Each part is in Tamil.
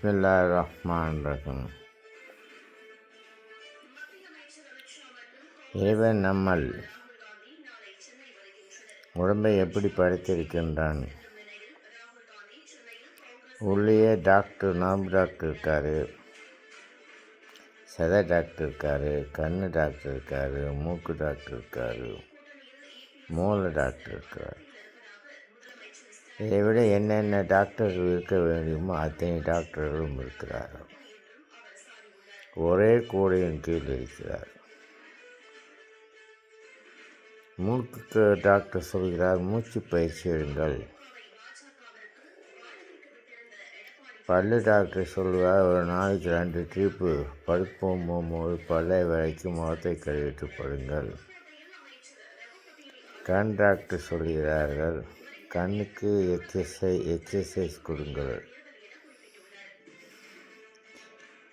பிஸ்மில்லாஹிர்ரஹ்மானிர்ரஹீம். இறைவன் நம்மள் உடம்பை எப்படி படைத்திருக்கின்றான்? உள்ளே டாக்டர், நரம்பு டாக்டர் இருக்கார், சதை டாக்டர் இருக்கார், கண்ணு டாக்டர் இருக்கார், மூக்கு டாக்டர் இருக்கார், மூளை டாக்டர் இருக்கார். இதை விட என்னென்ன டாக்டர்கள் இருக்க வேண்டுமோ அத்தனை டாக்டர்களும் இருக்கிறார்கள். ஒரே கூடையின் கீழ் இருக்கிறார். மூக்குக்கு டாக்டர் சொல்கிறார், மூச்சு பயிற்சி எடுங்கள். பல்லு டாக்டர் சொல்கிறார், ஒரு நாளைக்கு 2 ட்ரிப்பு படுப்போம் போகும்போது பல்லை விளக்கி முகத்தை கழுவிட்டு படுங்கள். கண் டாக்டர் சொல்கிறார்கள், கண்ணுக்கு எக்ஸசைஸ் கொடுங்கள்.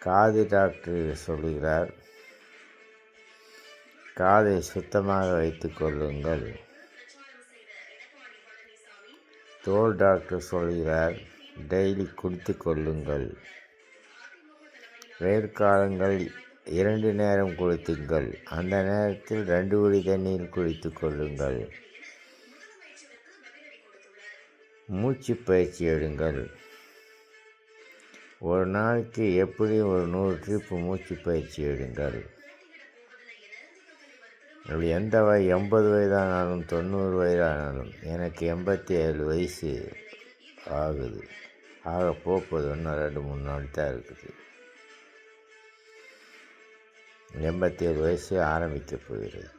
காது டாக்டர் சொல்கிறார், காதை சுத்தமாக வைத்து கொள்ளுங்கள். தோல் டாக்டர் சொல்கிறார், டெய்லி குளித்து கொள்ளுங்கள். வெயிற்காலங்கள் 2 நேரம் குளித்துங்கள். அந்த நேரத்தில் 2 வழி தண்ணீர் குளித்து கொள்ளுங்கள். மூச்சு பயிற்சி எடுங்கள். ஒரு நாளைக்கு எப்படியும் ஒரு 100 ட்ரிப்பு மூச்சு பயிற்சி எடுங்கள். அப்படி எந்த 80 வயதானாலும் 90 வயதானாலும், எனக்கு 87 வயசு ஆகுது. ஆக போகுது, இன்னும் 2-3 நாள் தான் இருக்குது. 87 வயசு ஆரம்பிக்க போகிறது.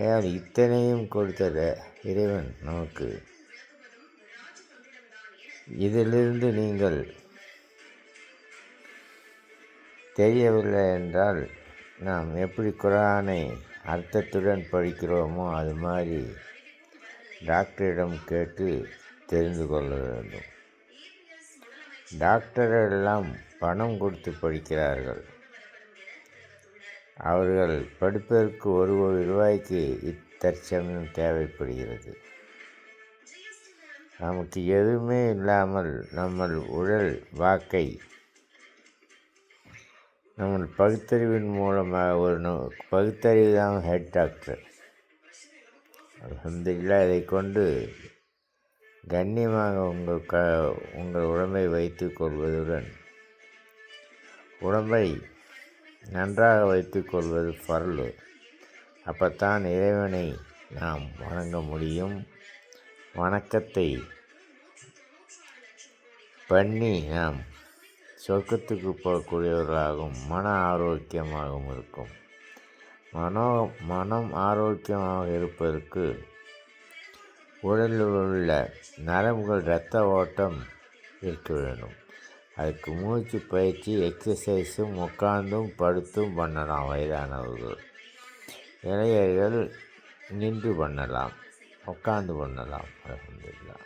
ஏன் இத்தனையும் கொடுத்தத இறைவன் நமக்கு? இதிலிருந்து நீங்கள் தெரியவில்லை என்றால், நாம் எப்படி குர்ஆனை அர்த்தத்துடன் படிக்கிறோமோ அது மாதிரி டாக்டரிடம் கேட்டு தெரிந்து கொள்ள வேண்டும். டாக்டரெல்லாம் பணம் கொடுத்து படிக்கிறார்கள். அவர்கள் படிப்பதற்கு 1 கோடி ரூபாய்க்கு தற்சமயம் தேவைப்படுகிறது. நமக்கு எதுவுமே இல்லாமல் நம்ம உடல் வாக்கை நம்ம பகுத்தறிவின் மூலமாக பகுத்தறிவு தான் ஹெட் டாக்டர். அல்ஹம்துலில்லாஹ். இதை கொண்டு கண்ணியமாக உங்கள் உடம்பை வைத்து கொள்வதுடன் உடம்பை நன்றாக வைத்து கொள்வது ஃபர்லு. அப்பத்தான் இறைவனை நாம் வணங்க முடியும். வணக்கத்தை பண்ணி நாம் சொர்க்கத்துக்கு போகக்கூடியவர்களாகவும் மன ஆரோக்கியமாகவும் இருக்கும். மனம் ஆரோக்கியமாக இருப்பதற்கு உடலில் உள்ள நரம்புகள் இரத்த ஓட்டம் இருக்க வேண்டும். அதுக்கு மூச்சு பயிற்சி, எக்ஸசைஸும் உட்கார்ந்தும் படுத்தும் பண்ணலாம். வயதானவர்கள், இளைஞர்கள் நின்று பண்ணலாம், உட்கார்ந்து பண்ணலாம். அல்ஹம்துலில்லாஹ்.